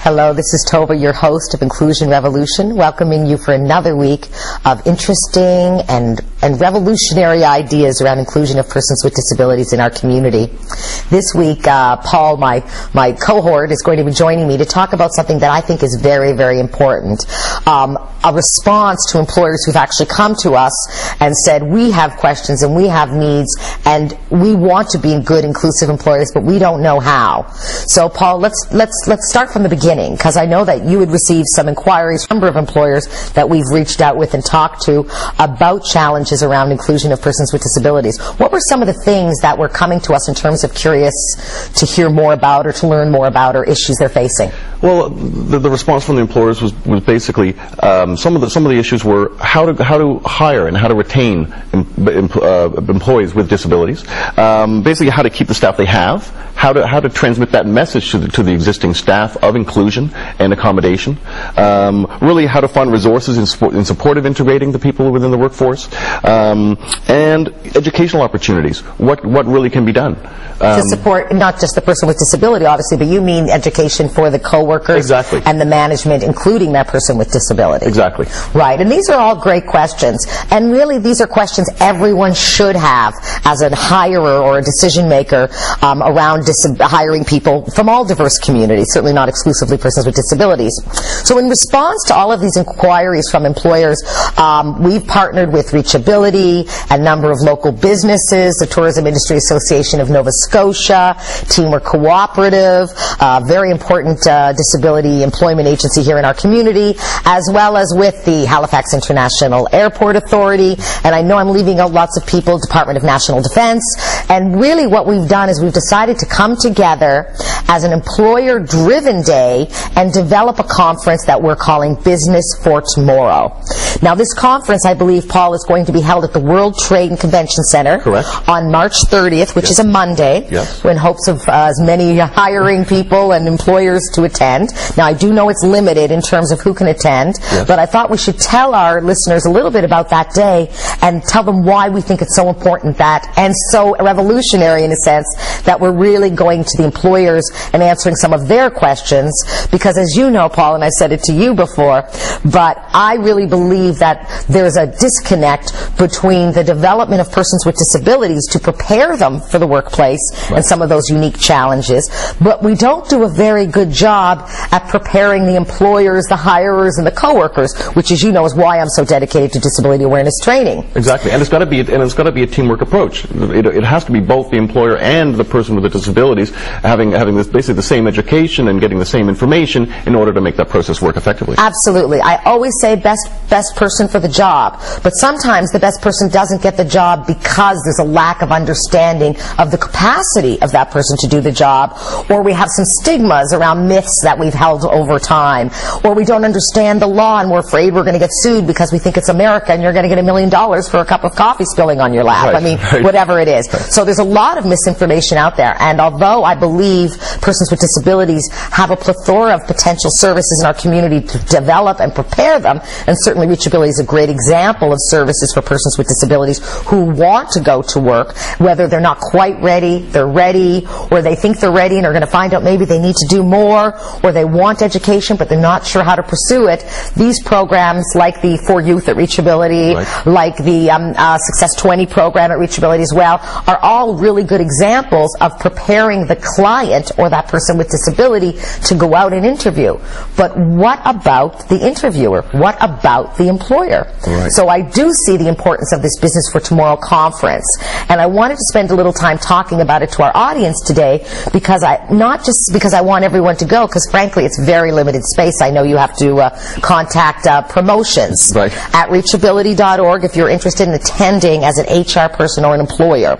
Hello, this is Tova, your host of Inclusion Revolution, welcoming you for another week of interesting and revolutionary ideas around inclusion of persons with disabilities in our community. This week, Paul, my cohort, is going to be joining me to talk about something that I think is very, very important. A response to employers who've actually come to us and said, we have questions and we have needs and we want to be good, inclusive employers, but we don't know how. So, Paul, let's start from the beginning, because I know that you had received some inquiries from a number of employers that we've reached out with and talked to about challenges around inclusion of persons with disabilities. What were some of the things that were coming to us in terms of curious to hear more about or to learn more about, or issues they're facing? Well, the response from the employers was basically some of the issues were how to hire and how to retain employees with disabilities. Basically, how to keep the staff they have, how to transmit that message to the existing staff of inclusion and accommodation. Really, how to find resources in support of integrating the people within the workforce, and educational opportunities. What really can be done to support not just the person with disability, obviously, but you mean education for the coworkers, exactly, and the management, including that person with disability. Exactly. Right, and these are all great questions, and really these are questions everyone should have as a hirer or a decision maker around hiring people from all diverse communities, certainly not exclusively persons with disabilities. So in response to all of these inquiries from employers, we've partnered with Reachability, a number of local businesses, the Tourism Industry Association of Nova Scotia, Teamwork Cooperative, very important disability employment agency here in our community, as well as with the Halifax International Airport Authority, and I know I'm leaving out lots of people, Department of National Defense, and really what we've done is we've decided to come together as an employer-driven day and develop a conference that we're calling Business for Tomorrow. Now this conference, I believe, Paul, is going to be held at the World Trade and Convention Center. Correct. On March 30th, which is a Monday, in hopes of as many hiring people and employers to attend. Now I do know it's limited in terms of who can attend, but I thought we should tell our listeners a little bit about that day and tell them why we think it's so important and so revolutionary in a sense that we're really going to the employers and answering some of their questions, because as you know, Paul, and I've said it to you before, but I really believe that there's a disconnect between the development of persons with disabilities to prepare them for the workplace and some of those unique challenges, but we don't do a very good job at preparing the employers, the hirers, and the coworkers, which, as you know, is why I'm so dedicated to disability awareness training. Exactly, and it's got to be a teamwork approach. It has to be both the employer and the person with the disabilities having this, basically the same education and getting the same information in order to make that process work effectively. Absolutely. I always say best person for the job, but sometimes the best person doesn't get the job because there's a lack of understanding of the capacity of that person to do the job, or we have some stigmas around myths that we've held over time, or we don't understand the law and we're afraid we're going to get sued because we think it's America and you're going to get $1 million for a cup of coffee spilling on your lap. Right. I mean, whatever it is. So there's a lot of misinformation out there, and although I believe persons with disabilities have a plethora of potential services in our community to develop and prepare them, and certainly Reachability is a great example of services for persons with disabilities who want to go to work, whether they're not quite ready, they're ready, or they think they're ready and are going to find out maybe they need to do more, or they want education but they're not sure how to pursue it. These programs, like the For Youth at Reachability, like the Success 20 program at Reachability as well, are all really good examples of preparing the client or that person with disability to go out and interview. But what about the interviewer? What about the employer? So I do see the importance of this Business for Tomorrow conference, and I wanted to spend a little time talking about it to our audience today, because not just because I want everyone to go, because frankly it's very limited space. I know you have to contact promotions at reachability.org if you're interested in attending as an HR person or an employer.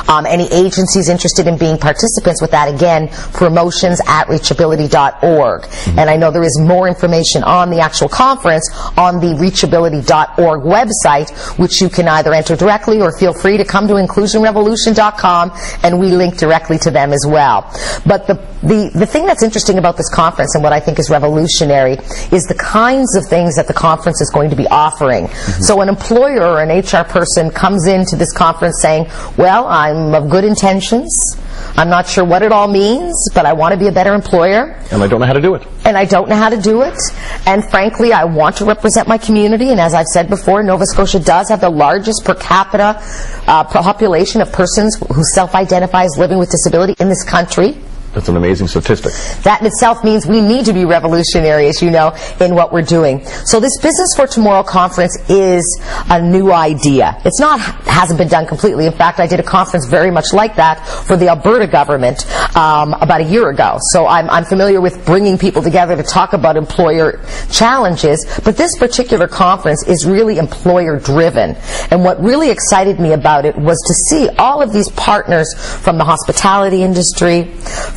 Any agencies interested in being participants with that, again, promotions at reachability.org. And I know there is more information on the actual conference on the reachability.org website, which you can either enter directly or feel free to come to inclusionrevolution.com, and we link directly to them as well. But the thing that's interesting about this conference, and what I think is revolutionary, is the kinds of things that the conference is going to be offering. So an employer or an HR person comes into this conference saying, well, I'm of good intentions, I'm not sure what it all means, but I want to be a better employer. And I don't know how to do it. And I don't know how to do it. And frankly, I want to represent my community. And as I've said before, Nova Scotia does have the largest per capita population of persons who self-identify as living with disability in this country. That's an amazing statistic. That in itself means we need to be revolutionary, as you know, in what we're doing. So this Business for Tomorrow conference is a new idea. Hasn't been done completely. In fact, I did a conference very much like that for the Alberta government about a year ago. So I'm familiar with bringing people together to talk about employer challenges. But this particular conference is really employer-driven. And what really excited me about it was to see all of these partners from the hospitality industry,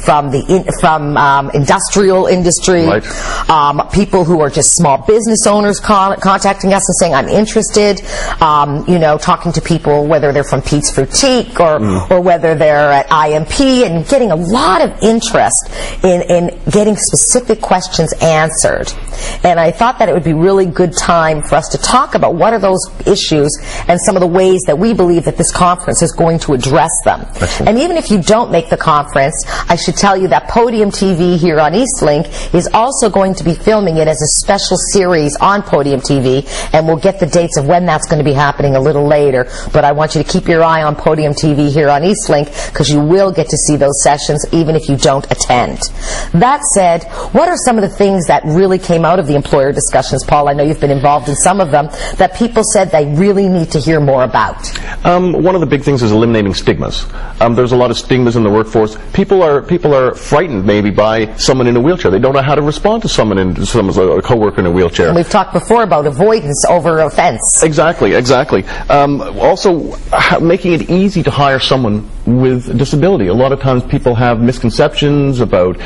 from industrial industry, right. People who are just small business owners contacting us and saying, I'm interested, talking to people whether they're from Pete's Boutique or whether they're at IMP, and getting a lot of interest in getting specific questions answered. And I thought that it would be really good time for us to talk about what are those issues and some of the ways that we believe that this conference is going to address them. Excellent. And even if you don't make the conference, I should tell you that Podium TV here on Eastlink is also going to be filming it as a special series on Podium TV, and we'll get the dates of when that's going to be happening a little later. But I want you to keep your eye on Podium TV here on Eastlink, because you will get to see those sessions even if you don't attend. That said, what are some of the things that really came out of the employer discussions, Paul? I know you've been involved in some of them, that people said they really need to hear more about. One of the big things is eliminating stigmas. There's a lot of stigmas in the workforce. People are frightened maybe by someone in a wheelchair. They don't know how to respond to a coworker in a wheelchair. And we've talked before about avoidance over offense. Exactly. Also, making it easy to hire someone with a disability. A lot of times people have misconceptions about,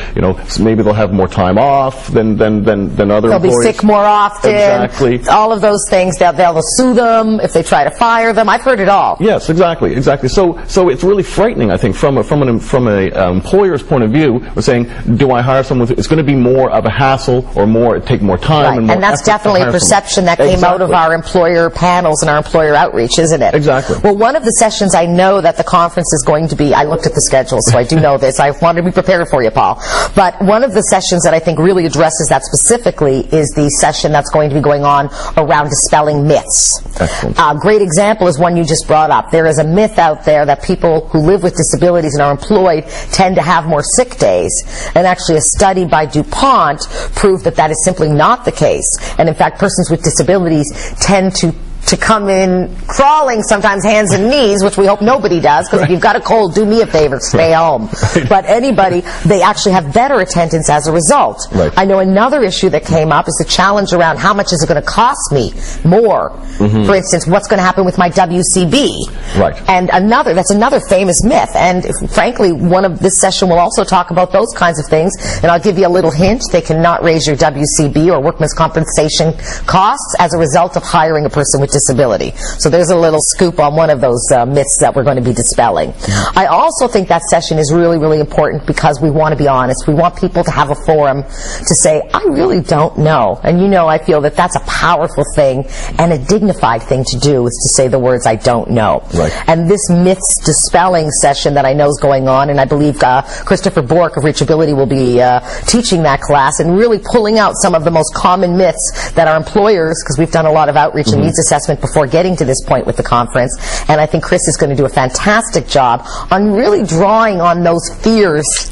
maybe they'll have more time off than other employees. They'll be sick more often. Exactly. All of those things. They'll sue them if they try to fire them. I've heard it all. Yes, exactly. So it's really frightening, I think, from an employer's point of view, of saying, do I hire someone it's going to be more of a hassle or take more time? Right. And that's definitely a perception that came out of our employer panels and our employer outreach, isn't it? Exactly. Well, one of the sessions I know that the conference is going to be, I looked at the schedule, so I do know this. I wanted to be prepared for you, Paul. But one of the sessions that I think really addresses that specifically is the session that's going to be going on around dispelling myths. Excellent. A great example is one you just brought up. There is a myth out there that people who live with disabilities and are employed tend to have more sick days. And actually a study by DuPont proved that that is simply not the case. And in fact, persons with disabilities tend to come in crawling, sometimes hands and knees, which we hope nobody does, because if you've got a cold, do me a favor, stay home. But anybody, they actually have better attendance as a result. Right. I know another issue that came up is the challenge around how much is it going to cost me more. For instance, what's going to happen with my WCB? Right. And that's another famous myth. And frankly, this session will also talk about those kinds of things. And I'll give you a little hint. They cannot raise your WCB or workman's compensation costs as a result of hiring a person with disability. So there's a little scoop on one of those myths that we're going to be dispelling. I also think that session is really, really important because we want to be honest. We want people to have a forum to say, I really don't know. And I feel that that's a powerful thing and a dignified thing to do, is to say the words, I don't know. Right. And this myths dispelling session that I know is going on, and I believe Christopher Bork of Reachability will be teaching that class and really pulling out some of the most common myths that our employers, because we've done a lot of outreach and needs assessment before getting to this point with the conference, and I think Chris is going to do a fantastic job on really drawing on those fears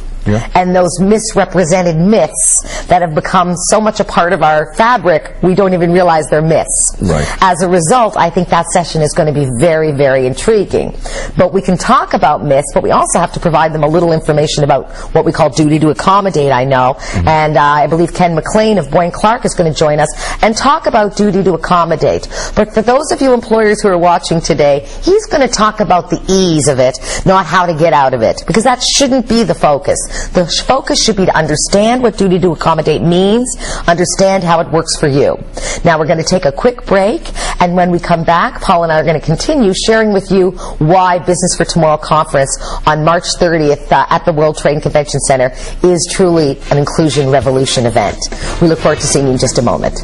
and those misrepresented myths that have become so much a part of our fabric, we don't even realize they're myths. Right. As a result, I think that session is going to be very, very intriguing. But we can talk about myths, but we also have to provide them a little information about what we call duty to accommodate, I know. And I believe Ken McLean of Boyne Clark is going to join us and talk about duty to accommodate. But for those of you employers who are watching today, he's going to talk about the ease of it, not how to get out of it, because that shouldn't be the focus. The focus should be to understand what duty to accommodate means, understand how it works for you. Now we're going to take a quick break, and when we come back, Paul and I are going to continue sharing with you why Business for Tomorrow conference on March 30th at the World Trade and Convention Center is truly an inclusion revolution event. We look forward to seeing you in just a moment.